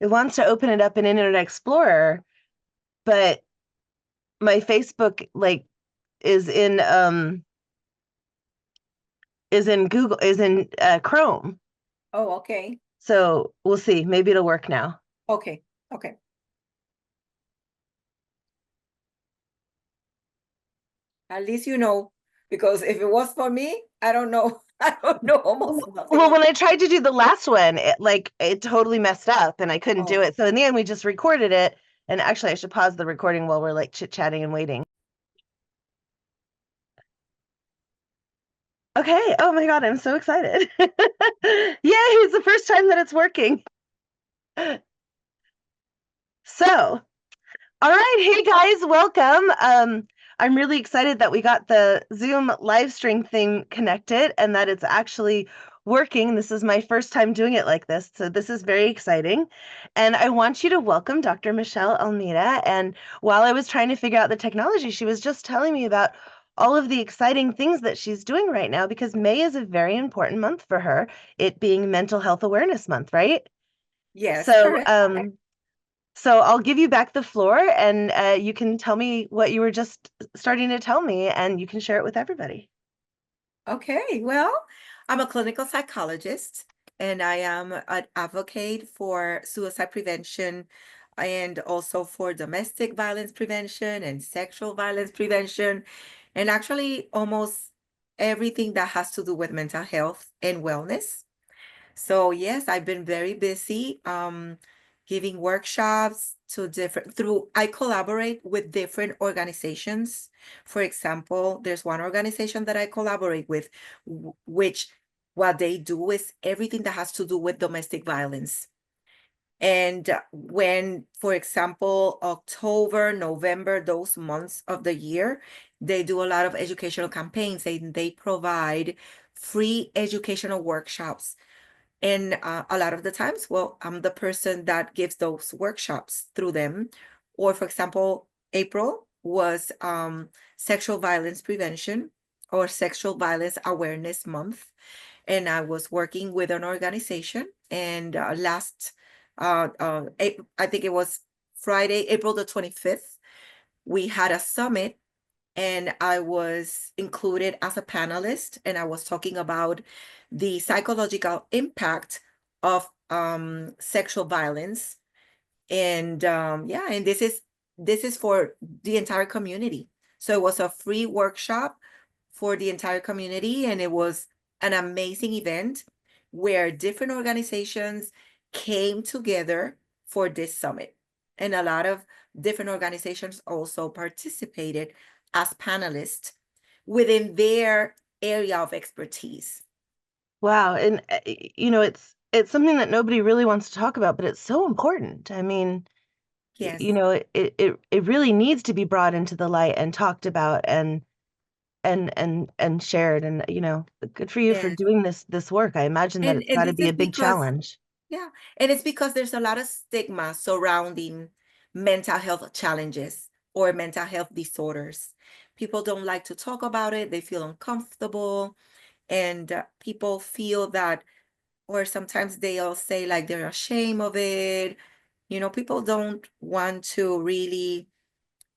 it wants to open it up in Internet Explorer, but my Facebook like is in Google is in Chrome. Oh, okay. So we'll see. Maybe it'll work now. Okay. Okay. At least you know, because if it was for me, I don't know. I don't know almost nothing Well, about when I tried to do the last one, it totally messed up and I couldn't do Oh, it. So in the end, we just recorded it. And actually, I should pause the recording while we're like chit chatting and waiting. Okay. Oh my God, I'm so excited. Yay, it's the first time that it's working. So, all right, hey guys, welcome. I'm really excited that we got the Zoom live stream thing connected and that it's actually working. This is my first time doing it like this, so this is very exciting. And I want you to welcome Dr. Michelle Almeida. And while I was trying to figure out the technology, she was just telling me about all of the exciting things that she's doing right now because May is a very important month for her, it being Mental Health Awareness Month, right? yes, So, correct. so I'll give you back the floor and you can tell me what you were just starting to tell me and you can share it with everybody. Okay, well, I'm a clinical psychologist and I am an advocate for suicide prevention and also for domestic violence prevention and sexual violence prevention, and actually almost everything that has to do with mental health and wellness. So yes, I've been very busy giving workshops to different through I collaborate with different organizations. For example, there's one organization that I collaborate with, which what they do is everything that has to do with domestic violence. And when, for example, October, November, those months of the year, they do a lot of educational campaigns. They provide free educational workshops, and a lot of the times, well, I'm the person that gives those workshops through them. Or, for example, April was sexual violence prevention or sexual violence awareness month. And I was working with an organization. And I think it was Friday, April the 25th, we had a summit and I was included as a panelist, and I was talking about the psychological impact of sexual violence. And yeah, and this is for the entire community. So it was a free workshop for the entire community, and it was an amazing event where different organizations came together for this summit. And a lot of different organizations also participated as panelists within their area of expertise. Wow. And it's something that nobody really wants to talk about, but it's so important. I mean, Yes. it really needs to be brought into the light and talked about and shared. And good for you for Yes. doing this work. I imagine that it's And got to this be is a big because, challenge. yeah, and it's because there's a lot of stigma surrounding mental health challenges or mental health disorders. People don't like to talk about it, they feel uncomfortable, and people feel that, or sometimes they'll say like they're ashamed of it. People don't want to really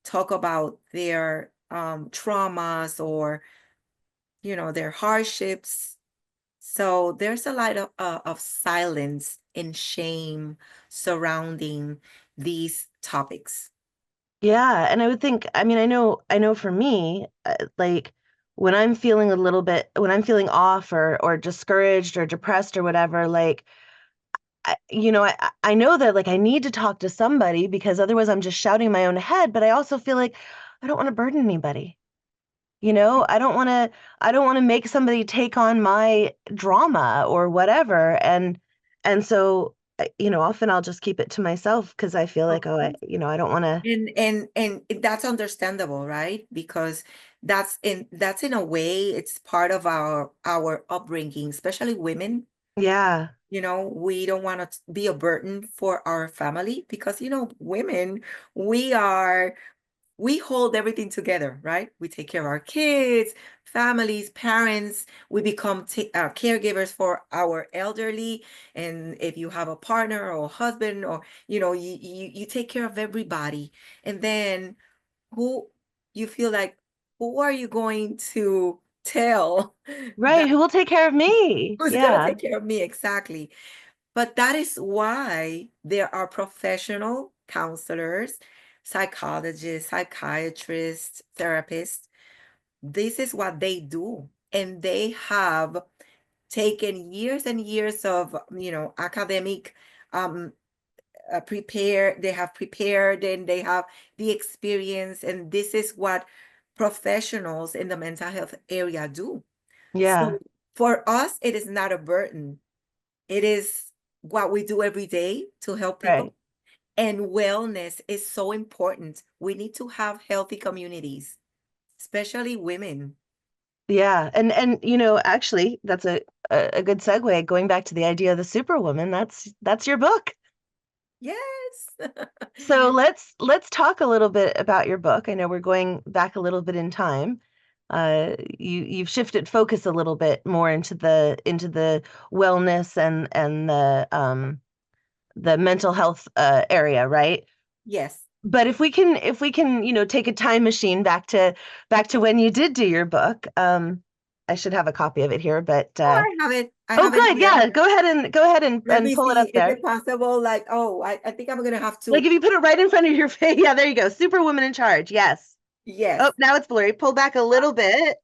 talk about their traumas or, their hardships. So there's a lot of silence and shame surrounding these topics. Yeah, and I would think, I mean, I know for me, like when I'm feeling off or discouraged or depressed or whatever, like I know that like I need to talk to somebody because otherwise I'm just shouting in my own head, but I also feel like I don't want to burden anybody. I don't want to make somebody take on my drama or whatever. And so often I'll just keep it to myself because I feel Of like, oh, course. I don't want to. And that's understandable, right? Because that's in a way it's part of our upbringing, especially women. Yeah. We don't want to be a burden for our family because women, we are we hold everything together, right? We take care of our kids, families, parents. We become caregivers for our elderly. And if you have a partner or a husband, or you take care of everybody. And then who you feel like, who are you going to tell Right. that Who will take care of me? who's going to Yeah. take care of me? Exactly. But that is why there are professional counselors, psychologists, psychiatrists, therapists. This is what they do. And they have taken years and years of, academic um, they have prepared and they have the experience. And this is what professionals in the mental health area do. Yeah. So for us, it is not a burden. It is what we do every day to help Right. people. And wellness is so important. We need to have healthy communities, especially women. Yeah. And actually that's a good segue going back to the idea of the superwoman. That's your book. Yes. So let's talk a little bit about your book. I know we're going back a little bit in time. You've shifted focus a little bit more into the wellness and the mental health area, right? Yes. But if we can, take a time machine back to when you did do your book. I should have a copy of it here, but Oh, I have it. I oh have it good, here. yeah, go ahead and Let me pull it see. up Is there. it possible? Like, oh, I think I'm gonna have Like to. if you put it right in front of your face, yeah, there you go. Superwoman in charge. Yes. Yes. Oh, now it's blurry. Pull back a little bit.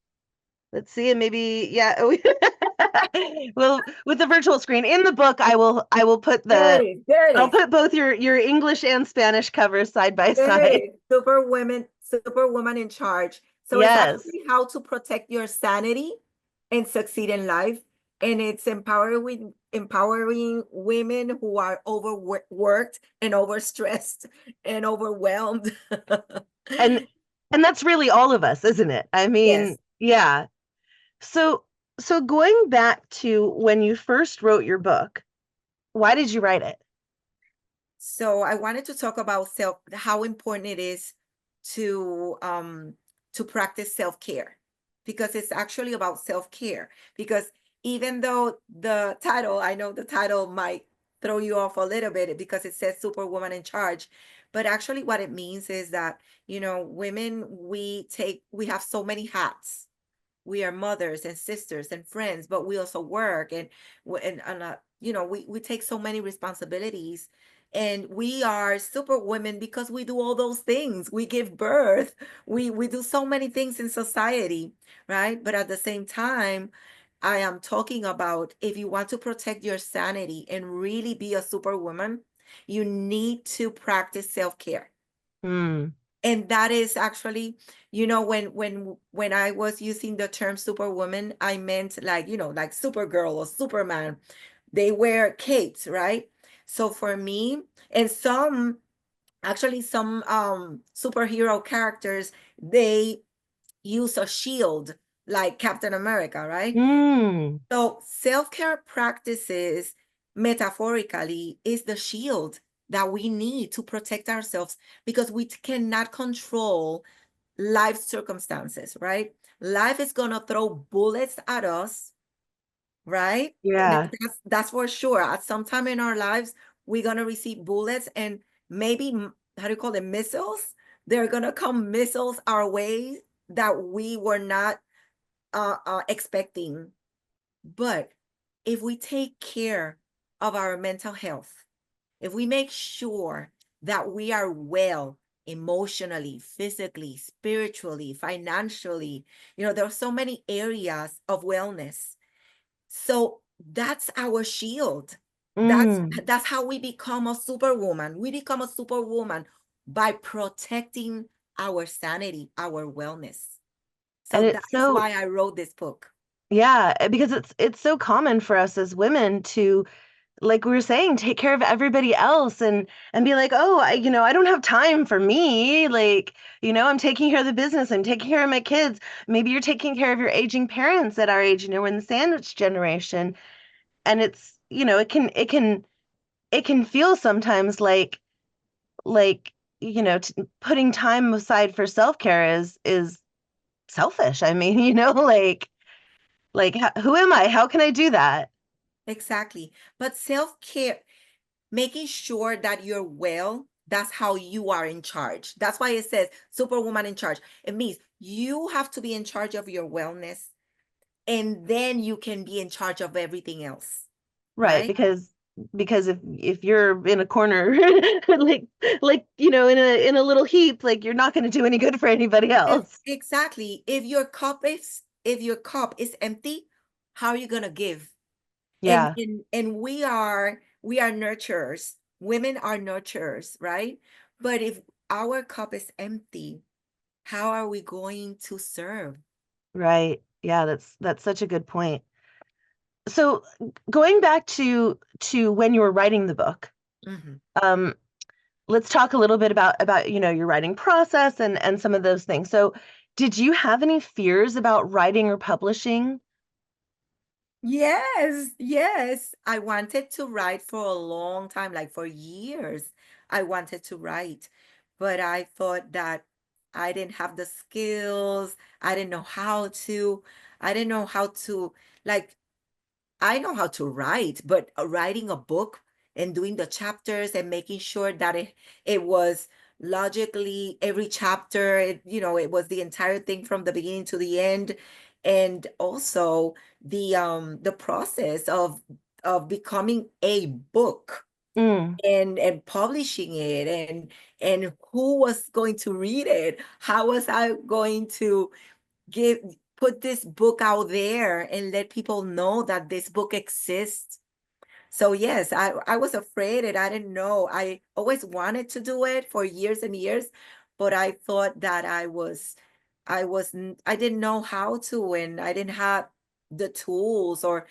Let's see, and maybe yeah. Well, with the virtual screen in the book, I will put There the it is. There it I'll is. put both your English and Spanish covers side by There it side. is. Superwoman in charge. So it's Yes. actually how to protect your sanity and succeed in life. And it's empowering women who are overworked and overstressed and overwhelmed. And and that's really all of us, isn't it? I mean, Yes. yeah. So so going back to when you first wrote your book, why did you write it? So I wanted to talk about how important it is to practice self-care, because it's actually about self-care. Because even though I know the title might throw you off a little bit because it says Superwoman in Charge, but actually what it means is that, women, we have so many hats. We are mothers and sisters and friends, but we also work, and we take so many responsibilities. And we are super women because we do all those things. We give birth. We do so many things in society, right? But at the same time, I am talking about, if you want to protect your sanity and really be a superwoman, you need to practice self-care. Hmm. And that is actually, when I was using the term superwoman, I meant, like, like Supergirl or Superman. They wear capes, right? So for me, and some superhero characters, they use a shield, like Captain America, right? Hmm. So self-care practices, metaphorically, is the shield that we need to protect ourselves, because we cannot control life circumstances, right? Life is gonna throw bullets at us, right? And Yeah. that's for sure. At some time in our lives, we're gonna receive bullets, and maybe how do you call it, missiles? They're gonna come missiles our way that we were not expecting. But if we take care of our mental health, if we make sure that we are well emotionally, physically, spiritually, financially, there are so many areas of wellness. So that's our shield. That's Hmm. that's how we become a superwoman. We become a superwoman by protecting our sanity, our wellness. So And that it's is so why I wrote this book. yeah, because it's so common for us as women to, like we were saying, take care of everybody else and be like, oh, I don't have time for me. Like, I'm taking care of the business. I'm taking care of my kids. Maybe you're taking care of your aging parents at our age. We're in the sandwich generation, and it can feel sometimes like putting time aside for self-care is selfish. I mean, who am I? How can I do that? Exactly. But self-care, making sure that you're well, that's how you are in charge. That's why it says superwoman in charge. It means you have to be in charge of your wellness, and then you can be in charge of everything else, Right, right? because if you're in a corner like in a little heap, like you're not going to do any good for anybody else. Exactly. If your cup is empty, how are you gonna give? And Yeah, and we are nurturers. Women are nurturers, right? But if our cup is empty, how are we going to serve? right. Yeah, that's such a good point. So going back to when you were writing the book, Mhm. um, let's talk a little bit about your writing process and some of those things. So, did you have any fears about writing or publishing? Yes, yes. I wanted to write for a long time, like for years. I wanted to write, but I thought that I didn't have the skills. I didn't know how to. I didn't know how to, like, I know how to write, but writing a book and doing the chapters and making sure that it was logically every chapter, it was the entire thing from the beginning to the end, and also the process of becoming a book Mm, and publishing it, and who was going to read it? How was I going to give put this book out there and let people know that this book exists? So yes, I was afraid and I didn't know. I always wanted to do it for years and years, but I thought that I didn't know how to, and I didn't have the tools, or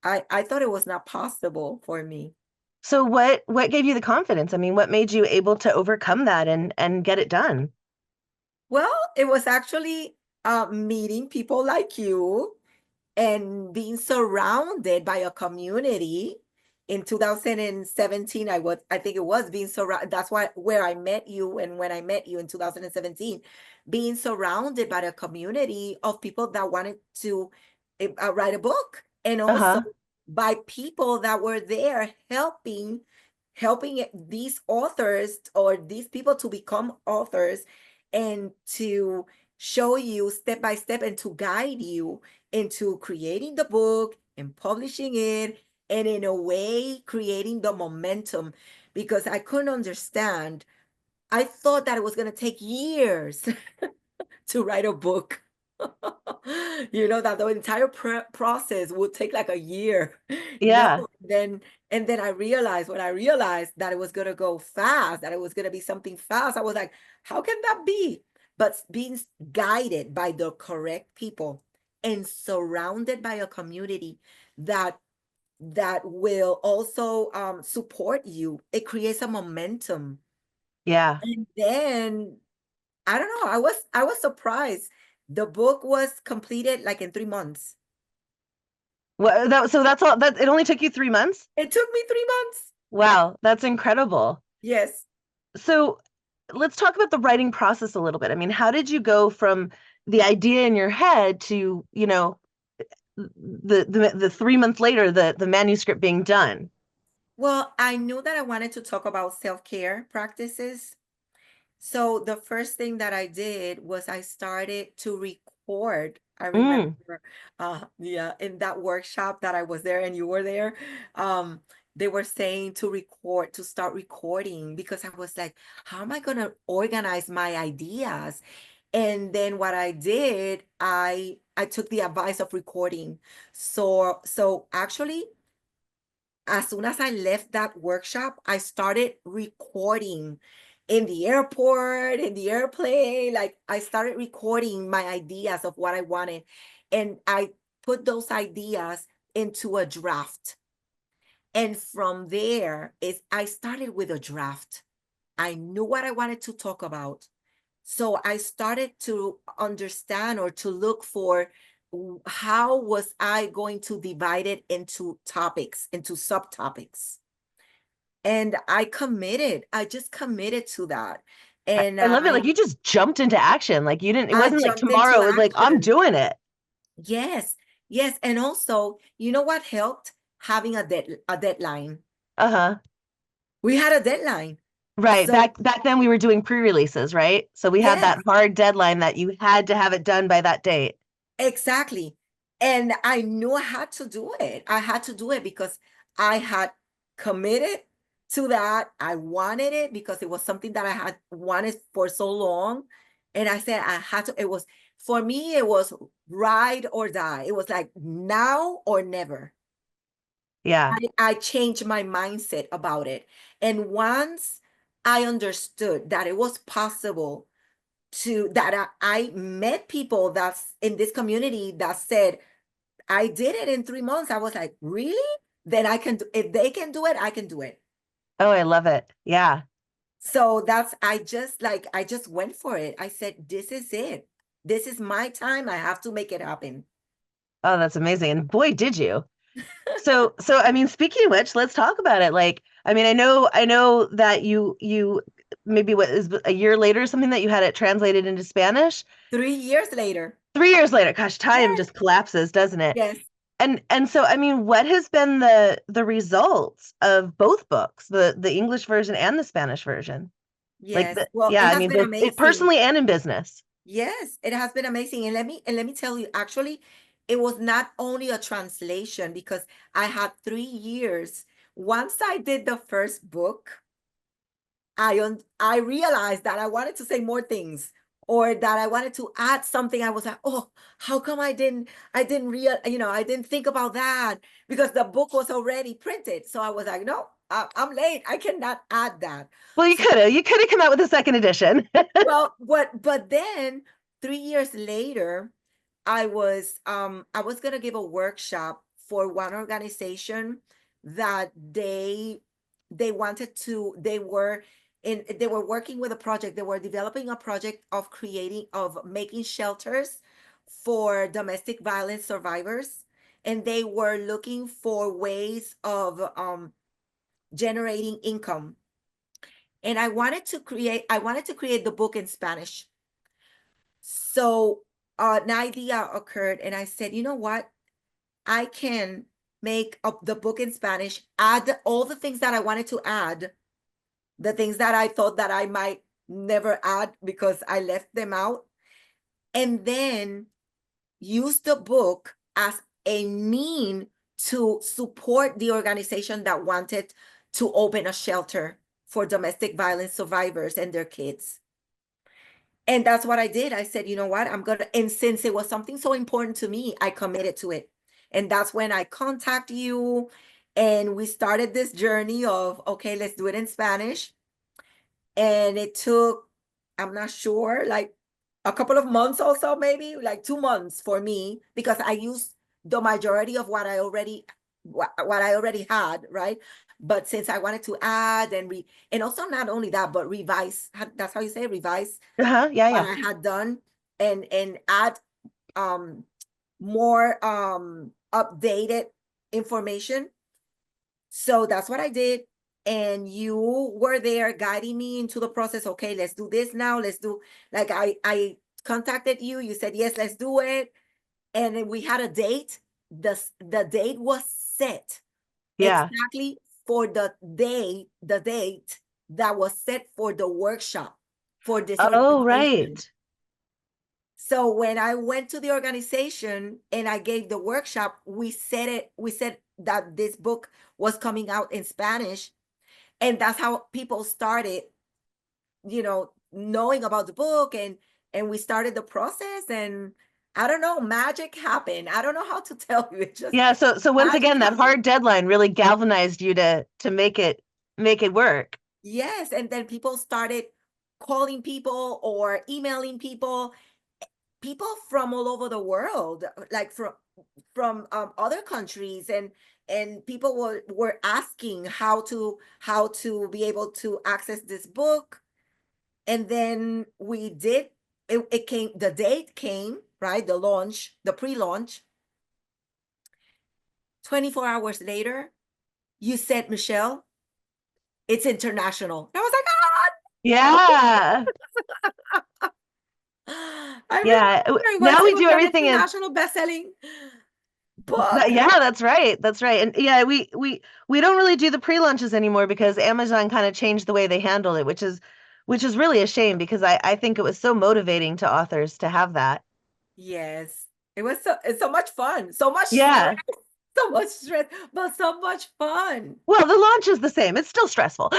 I thought it was not possible for me. so what gave you the confidence? I mean, what made you able to overcome that and get it done? Well, it was actually meeting people like you and being surrounded by a community. In 2017, I think it was being surrounded. That's why where I met you, and when I met you in 2017, being surrounded by a community of people that wanted to write a book, and also Uh-huh. by people that were there helping these authors or these people to become authors, and to show you step by step and to guide you into creating the book and publishing it, and in a way creating the momentum, because I couldn't understand. I thought that it was going to take years to write a book. That the entire process would take like a year. No, Yeah. and then I realized, when I realized that it was going to go fast, that it was going to be something fast, I was like, how can that be? But being guided by the correct people and surrounded by a community that will also support you, it creates a momentum. Yeah. And then I don't know. I was surprised. The book was completed like in 3 months. So that's all that it only took you 3 months? It took me 3 months. Wow, that's incredible. Yes. So let's talk about the writing process a little bit. I mean, how did you go from the idea in your head to, the 3 months later, the manuscript being done? Well, I knew that I wanted to talk about self-care practices. So the first thing that I did was I started to record. I remember, Mm, yeah, in that workshop that I was there and you were there, they were saying to start recording, because I was like, how am I gonna organize my ideas? And then what I did, I took the advice of recording. So actually, as soon as I left that workshop, I started recording in the airport, in the airplane. Like, I started recording my ideas of what I wanted. And I put those ideas into a draft. And from there is I started with a draft. I knew what I wanted to talk about. So I started to understand, or to look for, how was I going to divide it into topics, into subtopics. And I just committed to that. And I love it. Like you just jumped into action. Like you didn't, it I wasn't like jumped into tomorrow. It was like, I'm action. doing it. Yes, yes. And also, you know what helped? Having a deadline. Uh-huh. We had a deadline. Right. So Back then we were doing pre-releases, right? So we had that yes, hard deadline that you had to have it done by that date. exactly. And I knew I had to do it. I had to do it because I had committed to that. I wanted it because it was something that I had wanted for so long. And I said I had to, it was, for me, it was ride or die. It was like now or never. Yeah. I changed my mindset about it. And once I understood that it was possible that I met people that's in this community that said, I did it in 3 months. I was like, really? Then I can do, if they can do it, I can do it. Oh, I love it. Yeah. So I just went for it. I said, this is it. This is my time. I have to make it happen. Oh, that's amazing. And boy, did you. So I mean, speaking of which, let's talk about it. Like, I mean, I know that you maybe what is a year later or something that you had it translated into Spanish. 3 years later. 3 years later, gosh, time Yes. just collapses, doesn't it? Yes. And so I mean, what has been the results of both books, the English version and the Spanish version? Like Yes. the Well, yeah, it I has mean, been both amazing. personally and in business. Yes, it has been amazing. And let me tell you, actually, it was not only a translation because I had 3 years. Once I did the first book, I realized that I wanted to say more things or that I wanted to add something. I was like, oh, how come I didn't think about that because the book was already printed. So I was like, no, I'm late. I cannot add that. Well, So you could have come out with a second edition. well, but then 3 years later, I was gonna give a workshop for one organization that they were working with a project. They were developing a project of making shelters for domestic violence survivors, and they were looking for ways of generating income. And I wanted to create the book in Spanish. So an idea occurred, and I said, you know what? I can make up the book in Spanish, add all the things that I wanted to add, the things that I thought that I might never add because I left them out, and then use the book as a mean to support the organization that wanted to open a shelter for domestic violence survivors and their kids. And that's what I did. I said, you know what? And since it was something so important to me, I committed to it. And that's when I contact you and we started this journey of, okay, let's do it in Spanish. And it took, I'm not sure, like a couple of months also, maybe like 2 months for me, because I used the majority of what I already had, right? But since I wanted to add and also not only that, but revise, that's how you say revise Uh-huh. Yeah, what yeah. I had done and add um more updated information. So that's what I did. And you were there guiding me into the process. Okay, let's do this now. Let's do like I contacted you. You said yes, let's do it. And then we had a date. The date was set Yeah. exactly for the date that was set for the workshop for this Oh, organization. right. So when I went to the organization and I gave the workshop, we said that this book was coming out in Spanish. And that's how people started, knowing about the book and we started the process and I don't know, magic happened. I don't know how to tell you. It just Yeah, so once magic again, that happened. hard deadline really galvanized you to make it work. Yes. And then people started calling people or emailing people from all over the world, like from other countries, and people were asking how to be able to access this book. And then we did it came the date came, right? The pre-launch. 24 hours later, you said, Michelle, it's international. I was like, Yeah. ah, I Yeah. remember Now we it was do an everything in international best-selling book. yeah, that's right. That's right. And yeah, we don't really do the pre-launches anymore because Amazon kind of changed the way they handle it, which is really a shame because I think it was so motivating to authors to have that. Yes, it's so much fun, so much stress, Yeah. so much stress, but so much fun. Well, the launch is the same. It's still stressful.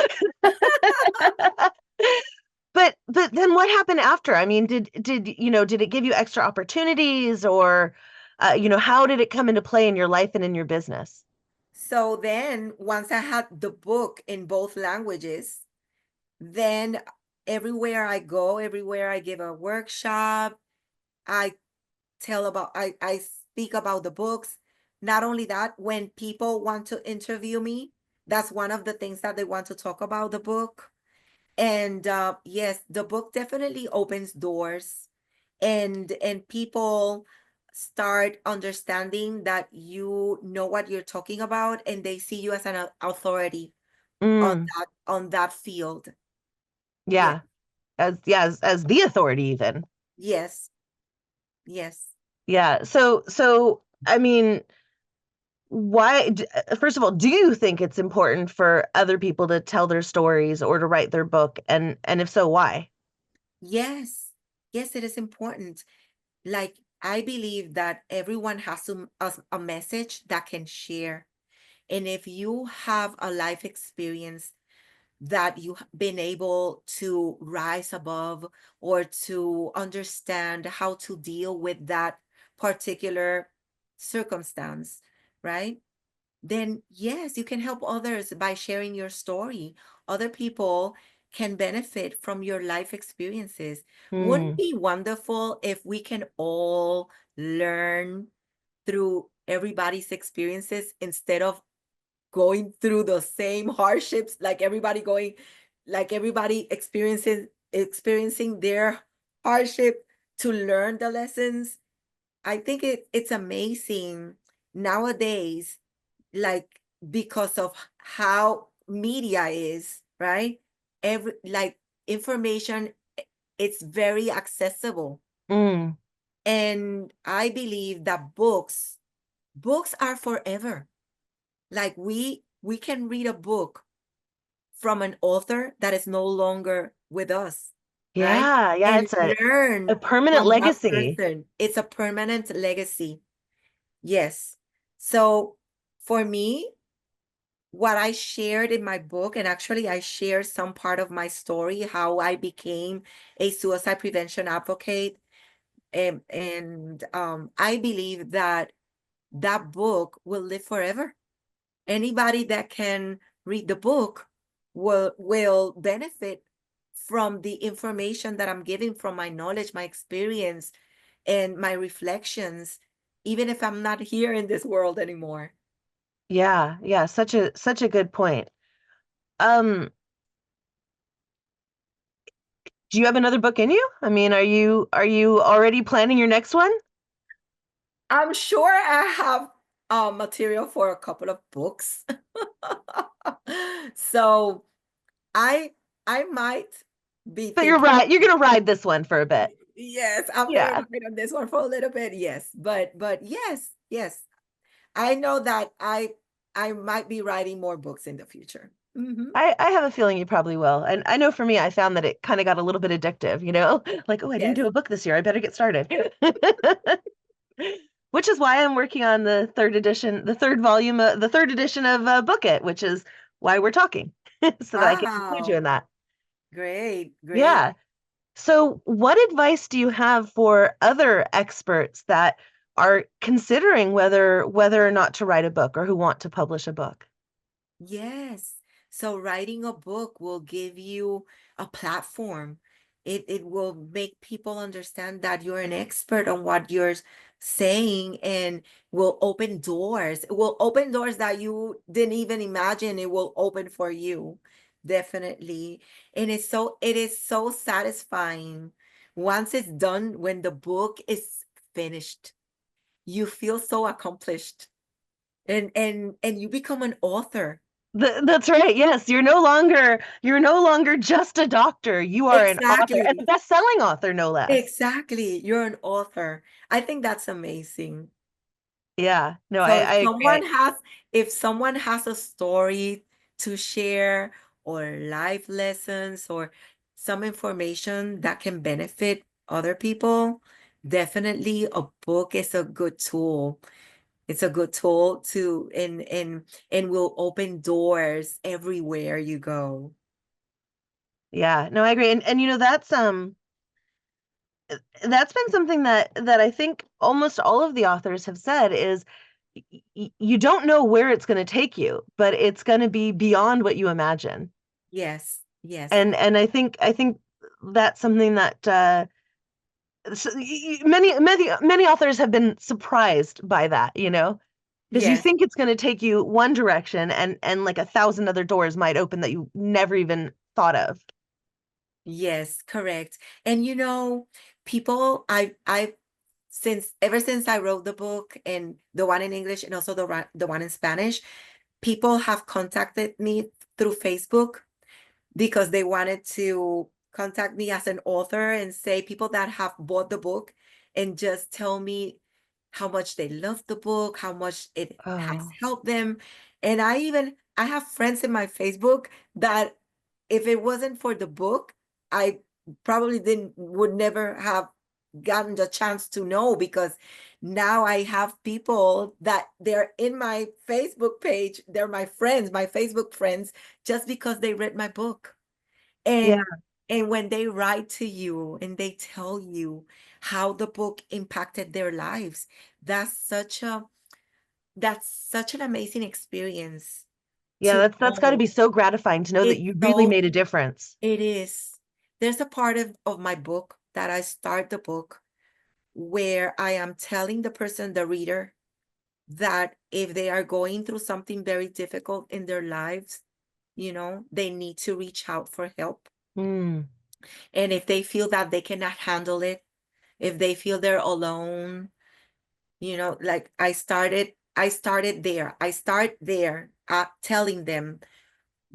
But then what happened after? I mean, did it give you extra opportunities or how did it come into play in your life and in your business? So then once I had the book in both languages, then everywhere I go, everywhere I give a workshop, I I speak about the books. Not only that, when people want to interview me, that's one of the things that they want to talk about the book. And yes, the book definitely opens doors, and people start understanding that you know what you're talking about, and they see you as an authority on Mm, that field. Yeah. yeah. As the authority even. Yes. Yes. Yeah. So I mean, first of all, do you think it's important for other people to tell their stories or to write their book? And if so, why? Yes. Yes, it is important. Like, I believe that everyone has a message that can share. And if you have a life experience that you've been able to rise above or to understand how to deal with that particular circumstance, right? Then yes, you can help others by sharing your story. Other people can benefit from your life experiences. Wouldn't it Hmm. be wonderful if we can all learn through everybody's experiences instead of going through the same hardships, like everybody experiencing their hardship to learn the lessons? I think it's amazing nowadays, like, because of how media is, right? Every like information, it's very accessible. Mm. And I believe that books are forever. Like, we can read a book from an author that is no longer with us, right? Yeah, yeah, And it's a learn permanent from that legacy. person. It's a permanent legacy. Yes. So for me, what I shared in my book, and actually I share some part of my story, how I became a suicide prevention advocate. And I believe that that book will live forever. Anybody that can read the book will benefit from the information that I'm giving, from my knowledge, my experience, and my reflections, even if I'm not here in this world anymore. Yeah, yeah, such a good point. Um, do you have another book in you? I mean, are you already planning your next one? I'm sure I have material for a couple of books. So I I might be But you're thinking, right. You're gonna ride this one for a bit. yes, I'm gonna Yeah. write on this one for a little bit. Yes, but yes, yes. I know that I might be writing more books in the future. Hmm. I have a feeling you probably will. And I know for me, I found that it kind of got a little bit addictive. Like, oh, I didn't Yes. do a book this year. I better get started. Which is why I'm working on the third edition, the third volume, the third edition of Book It, which is why we're talking, so that I can include you Wow. in that. Great, great. Yeah. So, what advice do you have for other experts that are considering whether or not to write a book or who want to publish a book? Yes. So writing a book will give you a platform. It will make people understand that you're an expert on what you're saying, and will open doors. It will open doors that you didn't even imagine it will open for you. Definitely. And it is so satisfying once it's done, when the book is finished. You feel so accomplished, and you become an author. That's right. Yes, you're no longer just a doctor. You are an author and a Exactly. best-selling author, no less. Exactly. You're an author. I think that's amazing. Yeah. No, I, So I agree. if someone has a story to share or life lessons or some information that can benefit other people, definitely a book is a good tool. It's a good tool to and will open doors everywhere you go. Yeah. No, I agree. And that's been something that I think almost all of the authors have said is you don't know where it's going to take you, but it's going to be beyond what you imagine. Yes, yes, And I think that's something that many authors have been surprised by that, because you yes. think it's going to take you one direction and like 1,000 other doors might open that you never even thought of. Yes, correct. And people, I since ever since I wrote the book and the one in English and also the one in Spanish, people have contacted me through Facebook because they wanted to contact me as an author and say people that have bought the book and just tell me how much they love the book, how much it has Oh, helped them. And I have friends in my Facebook that if it wasn't for the book, I probably didn't would never have gotten the chance to know because now I have people that they're in my Facebook page, they're my friends, my Facebook friends, just because they read my book. yeah, And when they write to you and they tell you how the book impacted their lives, that's such a that's such an amazing experience yeah, to that's got to know. be so gratifying to know that It's you really so made a difference. it is. There's a part of my book that I start the book where I am telling the person, the reader, that if they are going through something very difficult in their lives, they need to reach out for help. Mm, And if they feel that they cannot handle it, if they feel they're alone, like I started there. I start there telling them,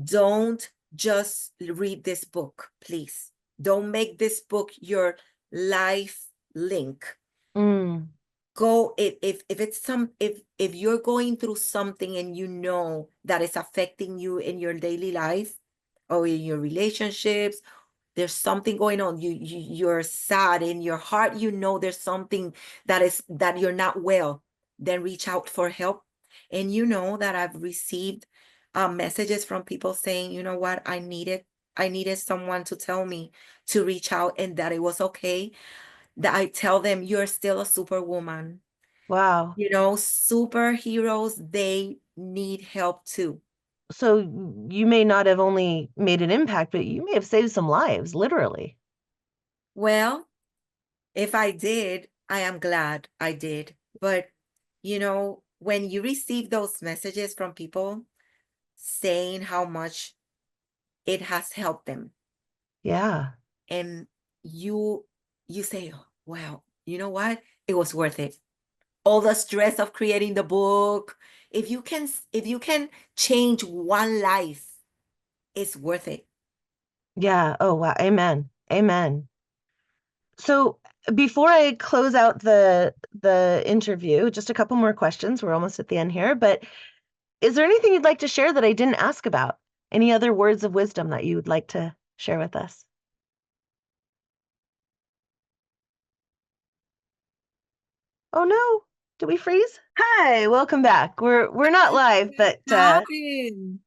don't just read this book, please. Don't make this book your life link. mm, Go if it's if you're going through something and you know that it's affecting you in your daily life or in your relationships, there's something going on, you're sad in your heart, there's something that you're not well, then reach out for help. And that I've received messages from people saying, you know what, I needed someone to tell me to reach out and that it was okay, that I tell them you're still a superwoman. wow. Superheroes, they need help too. So you may not have only made an impact, but you may have saved some lives, literally. Well, if I did, I am glad I did. But, when you receive those messages from people saying how much it has helped them, Yeah. and you say, "Oh, wow, you know what? It was worth it. All the stress of creating the book. If you can change one life, it's worth it." Yeah. Oh, wow. Amen. Amen. So before I close out the interview, just a couple more questions. We're almost at the end here, but is there anything you'd like to share that I didn't ask about? Any other words of wisdom that you would like to share with us? Oh no, did we freeze? Hi, welcome back. We're not live, but What happened?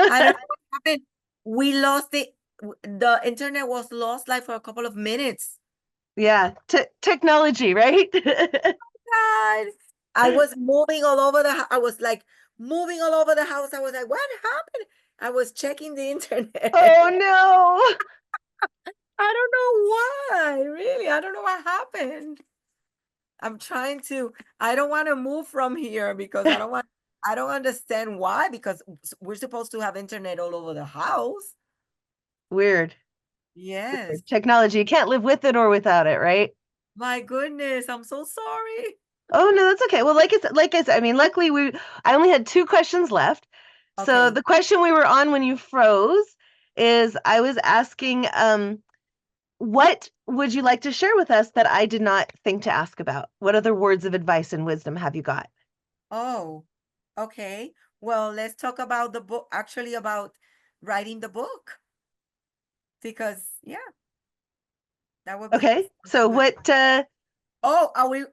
I don't know what happened. We lost it. The internet was lost like for a couple of minutes. yeah, technology, right? God. I was moving all over I was like moving all over the house. I was like, what happened? I was checking the internet. Oh no. I don't know why. Really, I don't know what happened. I don't want to move from here because I don't understand why, because we're supposed to have internet all over the house. Weird. Yes. Weird. Technology, you can't live with it or without it, right? My goodness, I'm so sorry. Oh no, that's okay. Well, like I said, I mean, luckily I only had two questions left. So Okay. the question we were on when you froze is I was asking, what would you like to share with us that I did not think to ask about? What other words of advice and wisdom have you got? Oh, okay. Well, let's talk about the book, actually about writing the book, because yeah, that would be Okay. So good. what Oh, are we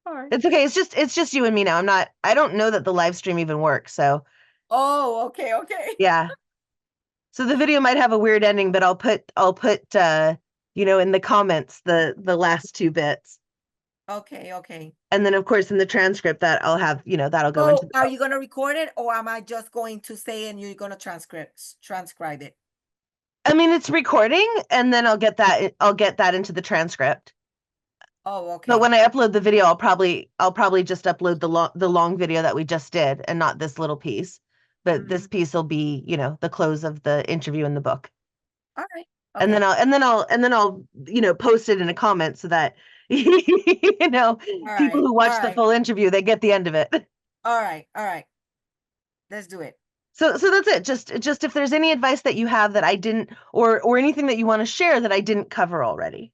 sorry. it's okay. It's just you and me now. I don't know that the live stream even works. So, Oh, okay, okay. yeah. So the video might have a weird ending, but I'll put in the comments the last two bits. Okay, okay. And then of course in the transcript that I'll have, that'll go into Oh, the are book. you gonna record it, or am I just going to say and you're gonna transcribe it? I mean, it's recording and then I'll get that into the transcript. Oh, But okay. when I upload the video, I'll probably just upload the long video that we just did and not this little piece. But this Mhm. piece will be, the close of the interview in the book. All right. And then Okay. I'll post it in a comment so that All people right. who All watch the right. full interview, they get the end of it. All right. All right. Let's do it. So that's it. Just if there's any advice that you have that I didn't, or anything that you want to share that I didn't cover already.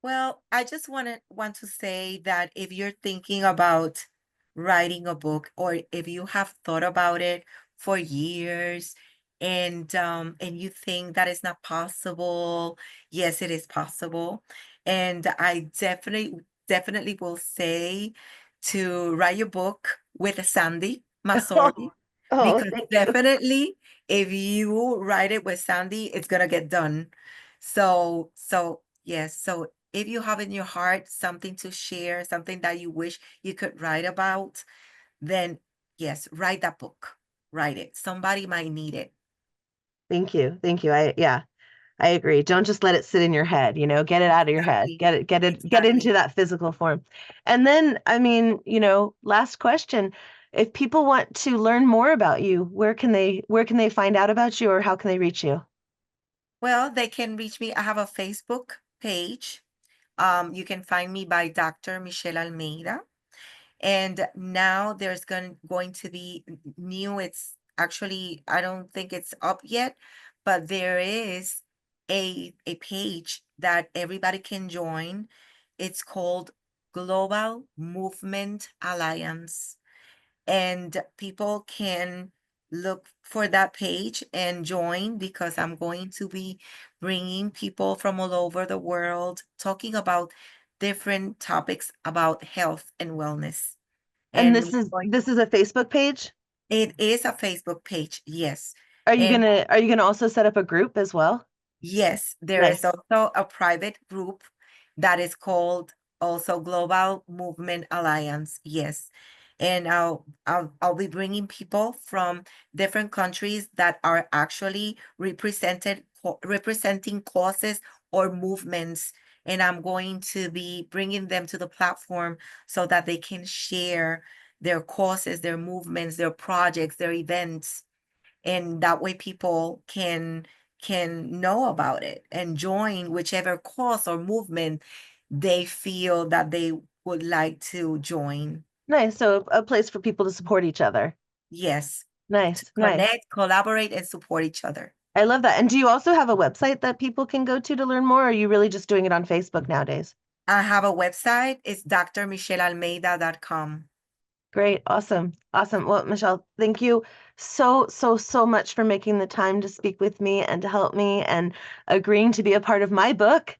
Well, I just want to say that if you're thinking about writing a book, or if you have thought about it for years, and you think that it's not possible, yes, it is possible. And I definitely will say to write your book with Sandi Masori, Oh, because thank you. definitely if you write it with Sandi, it's gonna get done. So yes, so if you have in your heart something to share, something that you wish you could write about, then yes, write that book. Write it. Somebody might need it. Thank you. Thank you. Yeah, I agree. Don't just let it sit in your head, get it out of your head. Exactly. Get into Exactly. that physical form. And then, I mean, last question. If people want to learn more about you, where can they find out about you or how can they reach you? Well, they can reach me. I have a Facebook page. You can find me by Dr. Michelle Almeida. And now there's going to be new. It's actually, I don't think it's up yet, but there is a page that everybody can join. It's called Global Movement Alliance, and people can look for that page and join, because I'm going to be bringing people from all over the world talking about different topics about health and wellness. And And this is this is a Facebook page? it is a Facebook page, yes. Are you And gonna are you gonna also set up a group as well? yes, there is Nice. also a private group that is called also Global Movement Alliance. Yes. And I'll be bringing people from different countries that are actually representing causes or movements. And I'm going to be bringing them to the platform so that they can share their causes, their movements, their projects, their events, and that way people can know about it and join whichever cause or movement they feel that they would like to join. Nice. So a place for people to support each other. Yes, to Nice, nice. connect, collaborate, and support each other. I love that. And do you also have a website that people can go to learn more? Or are you really just doing it on Facebook nowadays? I have a website. It's drmichellealmeida.com. Great. Awesome. Awesome. Well, Michelle, thank you so, so, so much for making the time to speak with me and to help me and agreeing to be a part of my book.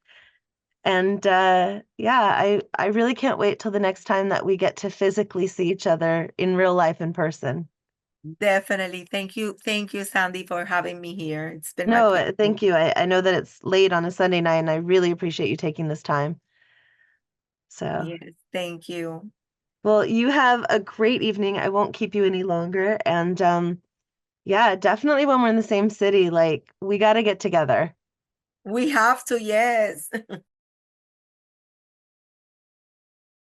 And yeah, I really can't wait till the next time that we get to physically see each other in real life in person. Definitely. Thank you. Thank you, Sandy, for having me here. It's been my No, pleasure. thank you. I know that it's late on a Sunday night, and I really appreciate you taking this time. So, Yes, thank you. well, you have a great evening. I won't keep you any longer. And yeah, definitely when we're in the same city, like we got to get together. We have to, yes.